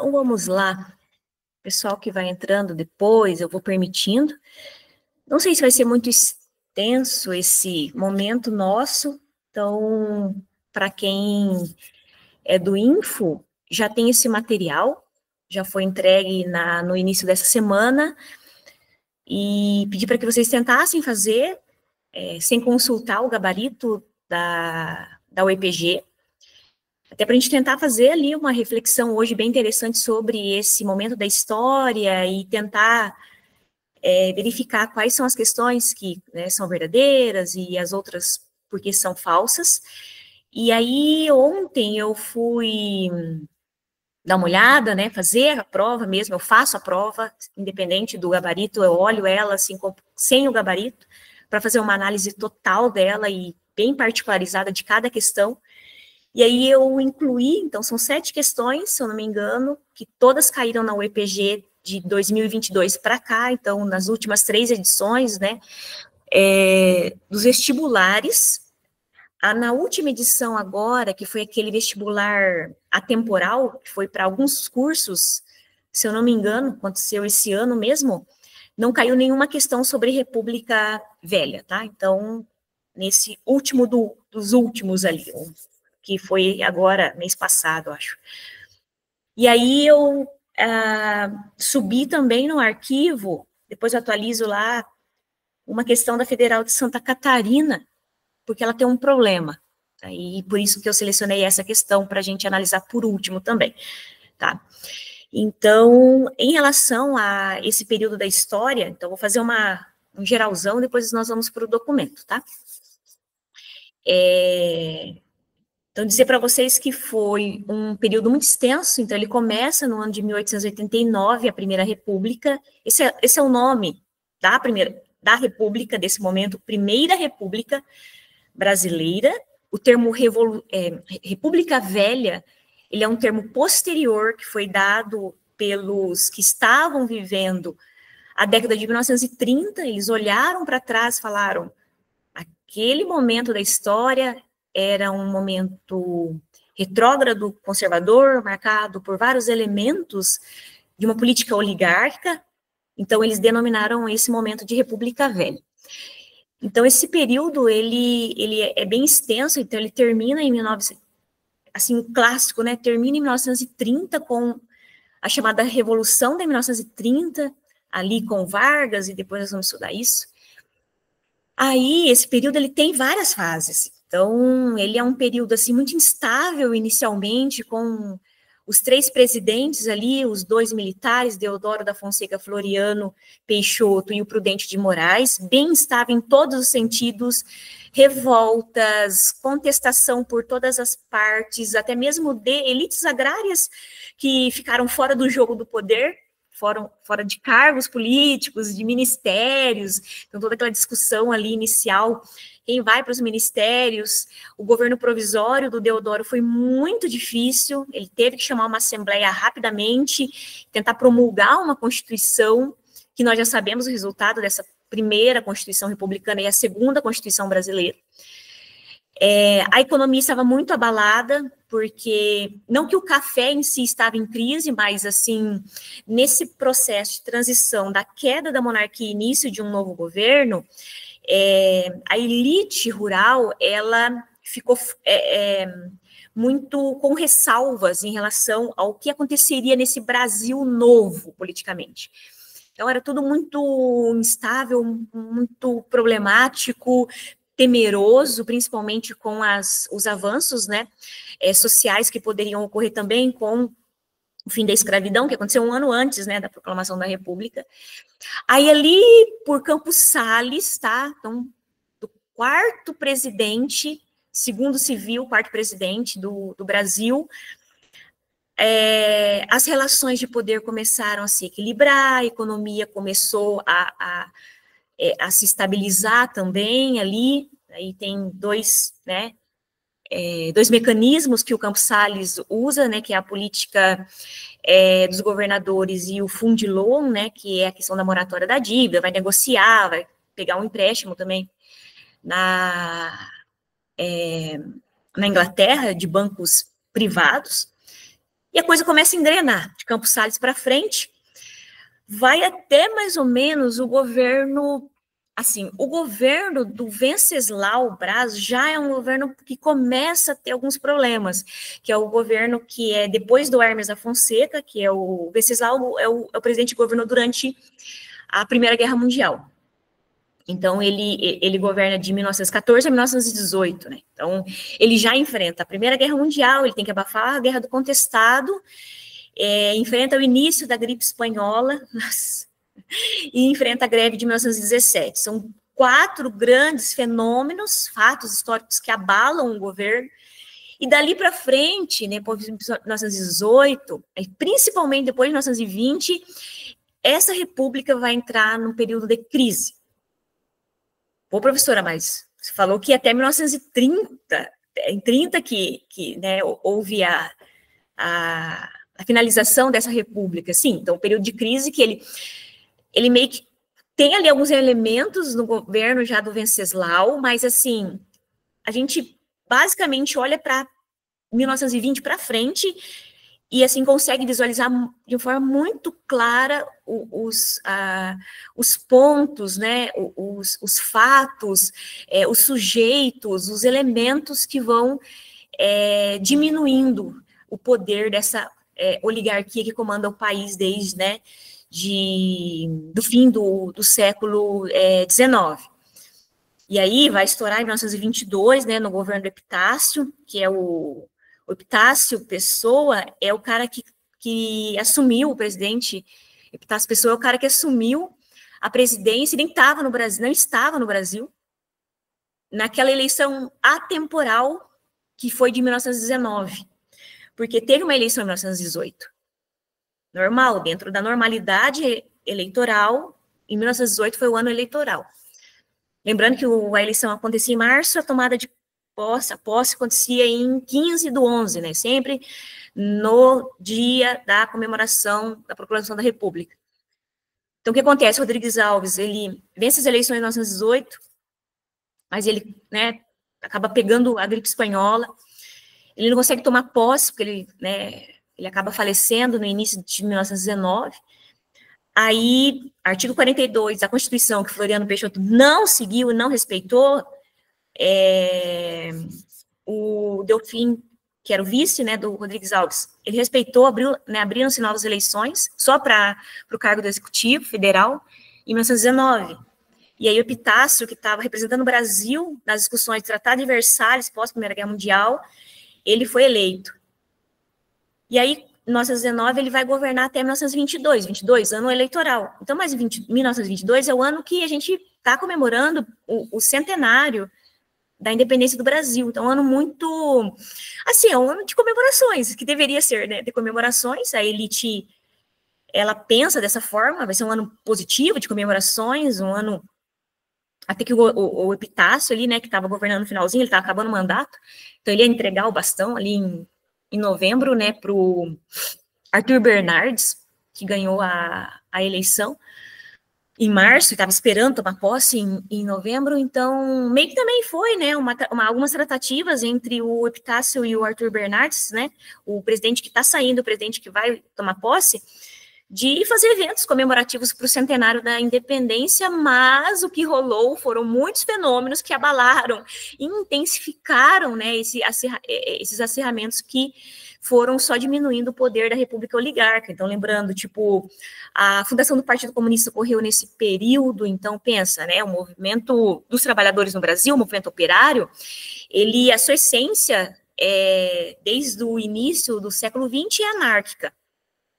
Então, vamos lá. Pessoal que vai entrando depois, eu vou permitindo. Não sei se vai ser muito extenso esse momento nosso. Então, para quem é do Info, já tem esse material, já foi entregue no início dessa semana, e pedi para que vocês tentassem fazer, sem consultar o gabarito da UEPG, até para a gente tentar fazer ali uma reflexão hoje bem interessante sobre esse momento da história e tentar verificar quais são as questões que, né, são verdadeiras e as outras porque são falsas. E aí, ontem eu fui dar uma olhada, né, fazer a prova mesmo, eu faço a prova, independente do gabarito, eu olho ela assim, sem o gabarito, para fazer uma análise total dela e bem particularizada de cada questão. E aí eu incluí, então são 7 questões, se eu não me engano, que todas caíram na UEPG de 2022 para cá, então nas últimas 3 edições, né, dos vestibulares. Na última edição agora, que foi aquele vestibular atemporal, que foi para alguns cursos, se eu não me engano, aconteceu esse ano mesmo, não caiu nenhuma questão sobre República Velha, tá? Então, nesse último dos últimos ali, que foi agora, mês passado, acho. E aí eu subi também no arquivo, depois eu atualizo lá, uma questão da Federal de Santa Catarina, porque ela tem um problema. Tá? E por isso que eu selecionei essa questão para a gente analisar por último também. Tá? Então, em relação a esse período da história, então vou fazer um geralzão, depois nós vamos para o documento, tá? Então, dizer para vocês que foi um período muito extenso, então ele começa no ano de 1889, a Primeira República, esse é o nome da República, desse momento, Primeira República Brasileira. O termo República Velha, ele é um termo posterior que foi dado pelos que estavam vivendo a década de 1930, eles olharam para trás e falaram, aquele momento da história era um momento retrógrado, conservador, marcado por vários elementos de uma política oligárquica, então eles denominaram esse momento de República Velha. Então, esse período, ele é bem extenso, então ele termina em 1900, assim, o clássico, né, termina em 1930 com a chamada Revolução de 1930, ali com Vargas, e depois nós vamos estudar isso. Aí, esse período, ele tem várias fases. Então, ele é um período, assim, muito instável inicialmente, com os 3 presidentes ali, os 2 militares, Deodoro da Fonseca Floriano Peixoto e o Prudente de Moraes, bem instável em todos os sentidos, revoltas, contestação por todas as partes, até mesmo de elites agrárias que ficaram fora do jogo do poder, fora de cargos políticos, de ministérios, então toda aquela discussão ali inicial, quem vai para os ministérios, o governo provisório do Deodoro foi muito difícil, ele teve que chamar uma assembleia rapidamente, tentar promulgar uma constituição, que nós já sabemos o resultado dessa primeira constituição republicana e a segunda constituição brasileira. A economia estava muito abalada, porque, não que o café em si estava em crise, mas, assim, nesse processo de transição da queda da monarquia e início de um novo governo, a elite rural, ela ficou muito com ressalvas em relação ao que aconteceria nesse Brasil novo, politicamente. Então, era tudo muito instável, muito problemático, temeroso, principalmente com os avanços, né, sociais que poderiam ocorrer também com o fim da escravidão, que aconteceu um ano antes, né, da proclamação da República. Aí ali, por Campos Sales, tá, então, do 4º presidente, segundo civil, 4º presidente do Brasil, as relações de poder começaram a se equilibrar, a economia começou a se estabilizar também ali, aí tem 2 mecanismos que o Campos Sales usa, né, que é a política dos governadores e o Fundilon, né, que é a questão da moratória da dívida, vai negociar, vai pegar um empréstimo também na Inglaterra, de bancos privados, E a coisa começa a engrenar, de Campos Sales para frente, vai até mais ou menos o governo, assim, o governo do Venceslau Braz já é um governo que começa a ter alguns problemas, que é o governo que é depois do Hermes da Fonseca, que é o Venceslau, é o presidente que governou durante a Primeira Guerra Mundial. Então, ele governa de 1914 a 1918, né? Então, ele já enfrenta a Primeira Guerra Mundial, ele tem que abafar a Guerra do Contestado, enfrenta o início da gripe espanhola, e enfrenta a greve de 1917. São 4 grandes fenômenos, fatos históricos que abalam o governo, e dali para frente, né, depois de 1918, principalmente depois de 1920, essa república vai entrar num período de crise. Pô, professora, mas você falou que até 1930, em 30 que né, houve a finalização dessa república. Sim, então, um período de crise que ele meio que tem ali alguns elementos no governo já do Venceslau, mas, assim, a gente basicamente olha para 1920 para frente e, assim, consegue visualizar de uma forma muito clara os pontos, né, os fatos, os sujeitos, os elementos que vão diminuindo o poder dessa oligarquia que comanda o país desde, né, do fim do século XIX. E aí vai estourar em 1922, né, no governo do Epitácio, que é o Epitácio Pessoa, é o cara que assumiu o presidente. Epitácio Pessoa é o cara que assumiu a presidência e nem estava no Brasil, não estava no Brasil, naquela eleição atemporal que foi de 1919, porque teve uma eleição em 1918. Normal, dentro da normalidade eleitoral, em 1918 foi o ano eleitoral. Lembrando que a eleição acontecia em março, a tomada de posse, a posse acontecia em 15/11, né? Sempre no dia da comemoração da proclamação da República. Então, o que acontece? Rodrigues Alves, ele vence as eleições em 1918, mas ele, né, acaba pegando a gripe espanhola, ele não consegue tomar posse, porque ele, né, ele acaba falecendo no início de 1919. Aí, artigo 42 da Constituição, que Floriano Peixoto não seguiu e não respeitou, o Delfim, que era o vice, né, do Rodrigues Alves, ele respeitou, abriram-se novas eleições, só para o cargo do Executivo Federal, em 1919. E aí o Epitácio, que estava representando o Brasil nas discussões do Tratado de Versalhes, pós-Primeira Guerra Mundial, ele foi eleito. E aí, em 1919, ele vai governar até 1922, ano eleitoral. Então, mas 1922 é o ano que a gente está comemorando o centenário da independência do Brasil. Então, é um ano muito, assim, é um ano de comemorações, que deveria ser, né, de comemorações. A elite, ela pensa dessa forma, vai ser um ano positivo de comemorações, um ano, até que o Epitácio ali, né, que estava governando no finalzinho, ele estava acabando o mandato, então ele ia entregar o bastão ali em novembro, né, para o Arthur Bernardes, que ganhou a eleição em março, estava esperando tomar posse em novembro, então meio que também foi, né, algumas tratativas entre o Epitácio e o Arthur Bernardes, né, o presidente que está saindo, o presidente que vai tomar posse, de fazer eventos comemorativos para o centenário da independência, mas o que rolou foram muitos fenômenos que abalaram e intensificaram, né, esses acirramentos que foram só diminuindo o poder da República Oligarca. Então, lembrando, tipo, a fundação do Partido Comunista ocorreu nesse período, então, pensa, né, o movimento dos trabalhadores no Brasil, o movimento operário, a sua essência, desde o início do século XX, é anárquica.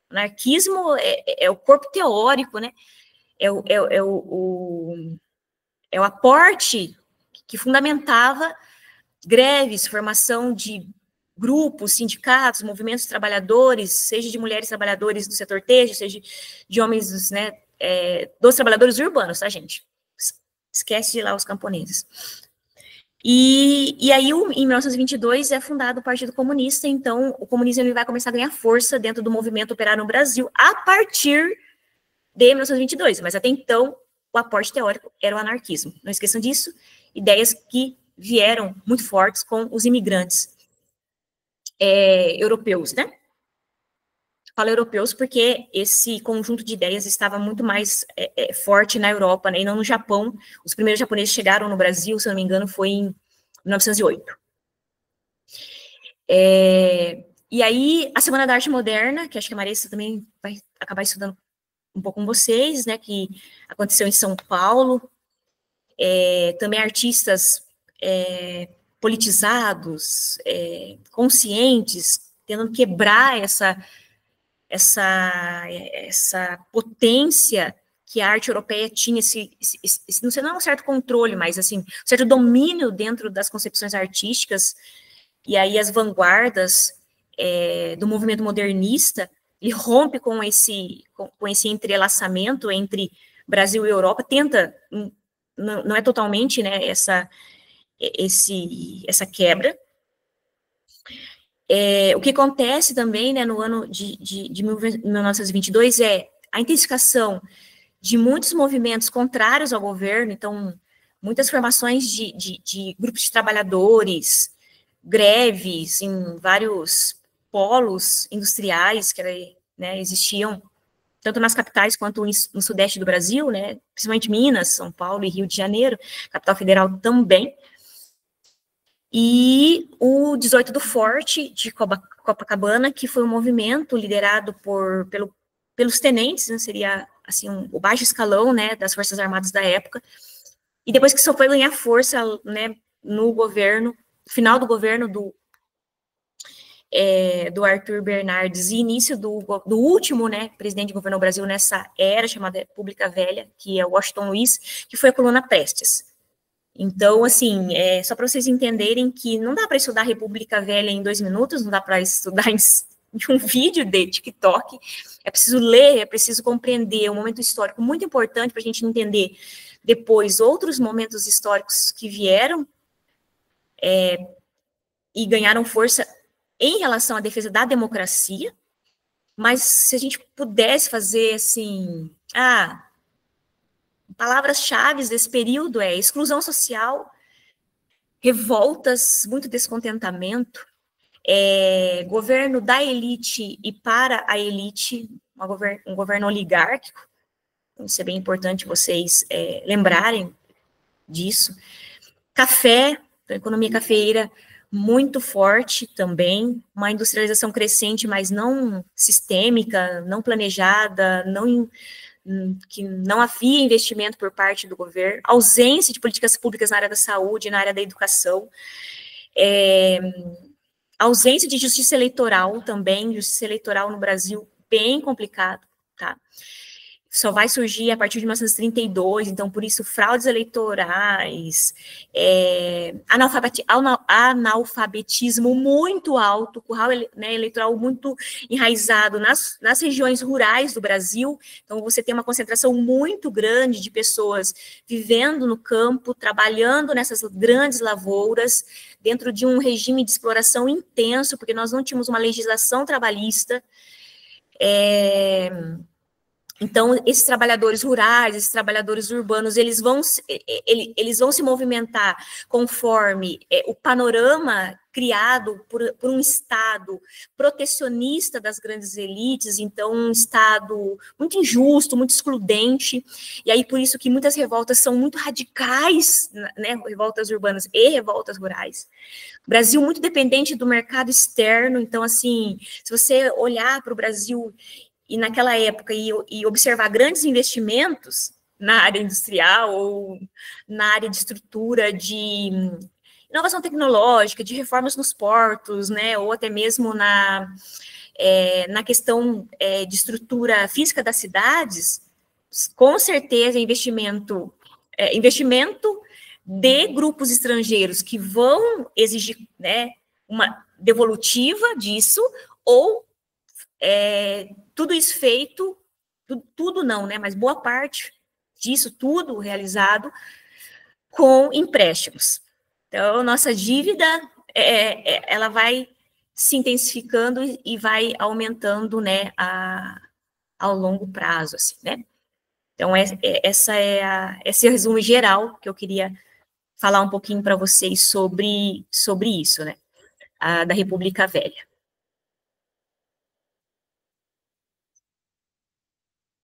O anarquismo é o corpo teórico, né? É o aporte que fundamentava greves, formação de grupos, sindicatos, movimentos trabalhadores, seja de mulheres trabalhadoras do setor têxtil, seja de homens, né, dos trabalhadores urbanos, tá, gente? Esquece de lá os camponeses. E aí, em 1922, é fundado o Partido Comunista, então o comunismo ele vai começar a ganhar força dentro do movimento operário no Brasil a partir de 1922, mas até então o aporte teórico era o anarquismo. Não esqueçam disso, ideias que vieram muito fortes com os imigrantes europeus, né? Falo europeus porque esse conjunto de ideias estava muito mais forte na Europa, né, e não no Japão. Os primeiros japoneses chegaram no Brasil, se eu não me engano, foi em 1908. E aí, a Semana da Arte Moderna, que acho que a Marissa também vai acabar estudando um pouco com vocês, né, que aconteceu em São Paulo, também artistas politizados, conscientes, tentando quebrar essa potência que a arte europeia tinha, não sei, não é um certo controle, mas assim, um certo domínio dentro das concepções artísticas, e aí as vanguardas do movimento modernista, ele rompe com esse entrelaçamento entre Brasil e Europa, tenta, não é totalmente, né, essa quebra. O que acontece também, né, no ano de 1922 é a intensificação de muitos movimentos contrários ao governo, então, muitas formações de grupos de trabalhadores, greves em vários polos industriais que, né, existiam, tanto nas capitais quanto no sudeste do Brasil, né, principalmente Minas, São Paulo e Rio de Janeiro, capital federal também. E o 18 do Forte, de Copacabana, que foi um movimento liderado pelos tenentes, né, seria assim, o baixo escalão, né, das Forças Armadas da época, e depois que só foi ganhar força, né, no governo, final do governo do Arthur Bernardes e início do último, né, presidente que governou o Brasil nessa era chamada República Velha, que é Washington Luiz, que foi a coluna Prestes. Então, assim, só para vocês entenderem que não dá para estudar a República Velha em 2 minutos, não dá para estudar em um vídeo de TikTok, é preciso ler, é preciso compreender um momento histórico muito importante para a gente entender depois outros momentos históricos que vieram e ganharam força em relação à defesa da democracia, mas se a gente pudesse fazer, assim, palavras-chave desse período exclusão social, revoltas, muito descontentamento, governo da elite e para a elite, um governo oligárquico, isso é bem importante vocês lembrarem disso. Café, economia cafeeira muito forte também, uma industrialização crescente, mas não sistêmica, não planejada, que não havia investimento por parte do governo, ausência de políticas públicas na área da saúde, na área da educação, ausência de justiça eleitoral também, justiça eleitoral no Brasil bem complicado, tá? Só vai surgir a partir de 1932, então, por isso, fraudes eleitorais, analfabetismo muito alto, curral, né, eleitoral muito enraizado nas regiões rurais do Brasil, então você tem uma concentração muito grande de pessoas vivendo no campo, trabalhando nessas grandes lavouras, dentro de um regime de exploração intenso, porque nós não tínhamos uma legislação trabalhista, então, esses trabalhadores rurais, esses trabalhadores urbanos, eles vão se movimentar conforme o panorama criado por um Estado protecionista das grandes elites, então um Estado muito injusto, muito excludente, e aí por isso que muitas revoltas são muito radicais, né, revoltas urbanas e revoltas rurais. O Brasil muito dependente do mercado externo, então assim, se você olhar para o Brasil e naquela época, e observar grandes investimentos na área industrial ou na área de estrutura de inovação tecnológica, de reformas nos portos, né, ou até mesmo na questão de estrutura física das cidades, com certeza investimento de grupos estrangeiros que vão exigir, né, uma devolutiva disso, ou tudo isso feito, tudo não, né, mas boa parte disso, tudo realizado com empréstimos. Então, nossa dívida, ela vai se intensificando e vai aumentando, né, ao longo prazo, assim, né. Então, esse é o resumo geral que eu queria falar um pouquinho para vocês sobre isso, né, da República Velha.